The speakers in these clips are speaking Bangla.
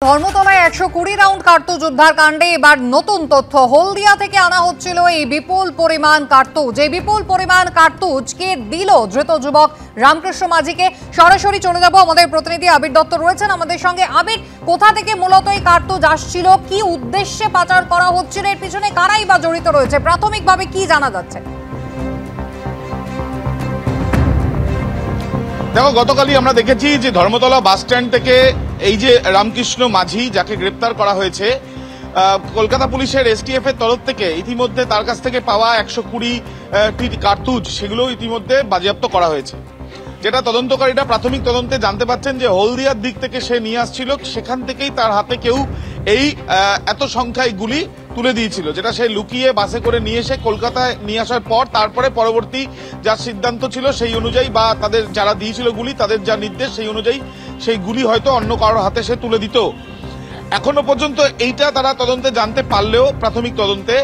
ধর্মতলায় 120 রাউন্ড কার্তুজ উদ্ধার কাণ্ডে এবার নতুন তথ্য। হলদিয়া থেকে আনা হচ্ছিল এই বিপুল পরিমাণ কার্তুজ। এই বিপুল পরিমাণ কার্তুজকে দিল ধৃত যুবক রামকৃষ্ণ মাঝিকে। সরাসরি চলে যাব, আমাদের প্রতিনিধি আবির দত্ত রয়েছেন আমাদের সঙ্গে। আবির, কোথা থেকে মূলত এই কার্তুজ আসছিল, কি উদ্দেশ্যে পাচার করা হচ্ছিল, এর পিছনে কারাই বা জড়িত রয়েছে, প্রাথমিকভাবে কি জানা যাচ্ছে? দেখো, গতকালই আমরা দেখেছি যে ধর্মতলা বাস স্ট্যান্ড থেকে এই যে রামকৃষ্ণ মাঝি যাকে গ্রেপ্তার করা হয়েছে, কলকাতা পুলিশের এসটিএফ এর তরফ থেকে ইতিমধ্যে তার কাছ থেকে পাওয়া 120টি কার্তুজ সেগুলো ইতিমধ্যে বাজেয়াপ্ত করা হয়েছে। যেটা তদন্তকারীরা প্রাথমিক তদন্তে জানতে পারছেন যে হলদিয়ার দিক থেকে সে নিয়ে আসছিল, সেখান থেকেই তার হাতে কেউ এই এত সংখ্যায় গুলি তুলে দিয়েছিল, যেটা সে লুকিয়ে বাসে করে নিয়ে এসে কলকাতায় নিয়ে আসার পর তারপরে পরবর্তী যা সিদ্ধান্ত ছিল সেই অনুযায়ী বা তাদের যারা দিয়েছিল গুলি তাদের যা নির্দেশ সেই অনুযায়ী সেই গুলি হয়তো অন্য কারোর হাতে সে তুলে দিত। এখনো পর্যন্ত এইটা তারা তদন্তে জানতে পারলেও প্রাথমিক তদন্তে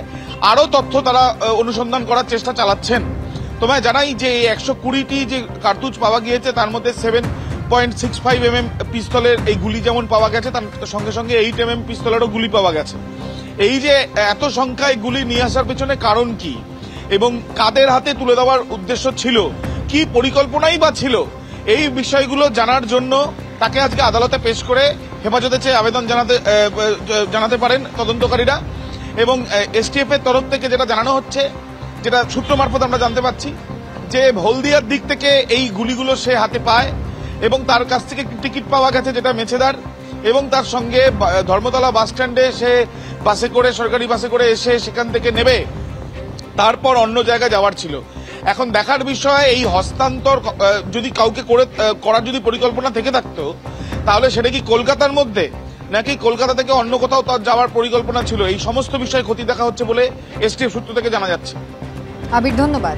আরো তথ্য তারা অনুসন্ধান করার চেষ্টা চালাচ্ছেন। তোমায় জানাই যে 120টি যে কার্তুজ পাওয়া গিয়েছে তার মধ্যে 7.65 পিস্তলের এই গুলি যেমন পাওয়া গেছে, তার সঙ্গে সঙ্গে 8 পিস্তলেরও গুলি পাওয়া গেছে। এই যে এত সংখ্যায় গুলি নিয়ে আসার পেছনে কারণ কি এবং কাদের হাতে তুলে দেওয়ার উদ্দেশ্য ছিল, কি পরিকল্পনাই বা ছিল, এই বিষয়গুলো জানার জন্য তাকে আজকে আদালতে পেশ করে হেফাজতে চেয়ে আবেদন জানাতে পারেন তদন্তকারীরা। এবং এসটিএফ এর তরফ থেকে যেটা জানানো হচ্ছে, যেটা সূত্র মারফত আমরা জানতে পারছি যে হলদিয়ার দিক থেকে এই গুলিগুলো সে হাতে পায় এবং তার কাছ থেকে টিকিট পাওয়া গেছে যেটা মেছেদার, এবং তার সঙ্গে ধর্মতলা বাস স্ট্যান্ডে সে বাসে করে, সরকারি বাসে করে এসে সেখান থেকে নেবে তারপর অন্য জায়গায় যাওয়ার ছিল। এখন দেখার বিষয় এই হস্তান্তর যদি কাউকে করার যদি পরিকল্পনা থেকে থাকতো তাহলে সেটা কি কলকাতার মধ্যে নাকি কলকাতা থেকে অন্য কোথাও তার যাওয়ার পরিকল্পনা ছিল, এই সমস্ত বিষয়ে খতিয়ে দেখা হচ্ছে বলে এসটিএফ সূত্র থেকে জানা যাচ্ছে। আবির, ধন্যবাদ।